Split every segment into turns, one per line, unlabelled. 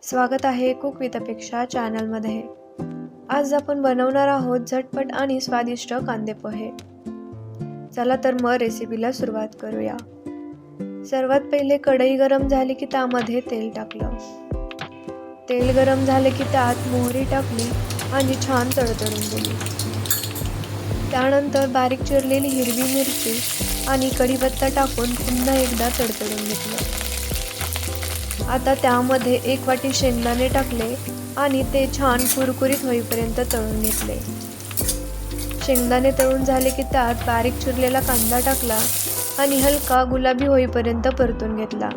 स्वागत आहे cook with अपेक्षा चॅनलमध्ये। आज आपण बनवणार आहोत झटपट आणि स्वादिष्ट कांदे पोहे। चला तर मग रेसिपीला सुरुवात करूया। सर्वात पहिले कढई गरम झाली की त्यामध्ये तेल टाकलं। तेल गरम झाले की त्यात मोहरी टाकली आणि छान तडतडून दिली। त्यानंतर बारीक चिरलेली हिरवी मिरची आणि कढीपत्ता टाकून पुन्हा एकदा तडतडून घेतलं। आता त्यामध्ये 1 वाटी शेंगदाणे टाकले आणि ते छान कुरकुरीत होईपर्यंत तळून घेतले। शेंगदाणे तळून झाले की त्यात बारीक चिरलेला कांदा टाकला आणि हलका गुलाबी होईपर्यंत परतून घेतला।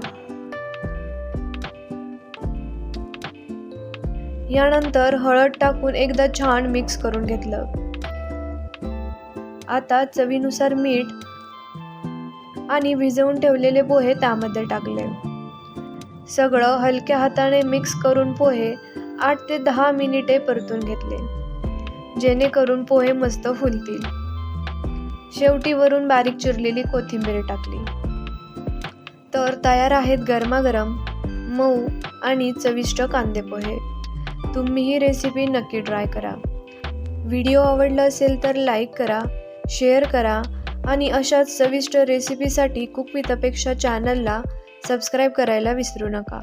यानंतर हळद टाकून एकदा छान मिक्स करून घेतलं। आता चवीनुसार मीठ आणि भिजवून ठेवलेले पोहे त्यामध्ये टाकले। सगळं हलक्या हाताने मिक्स करून पोहे 8 ते 10 मिनिटे परतून घेतले, जेणेकरून पोहे मस्त फुलतील। शेवटी वरून बारीक चिरलेली कोथिंबीर टाकली। तर तयार आहेत गरमागरम मऊ आणि चविष्ट कांदे पोहे। तुम्ही ही रेसिपी नक्की ट्राय करा। व्हिडिओ आवडला असेल तर लाईक करा, शेअर करा आणि अशाच चविष्ट रेसिपीसाठी कुक विथ अपेक्षा चॅनलला सबस्क्राईब करायला विसरू नका।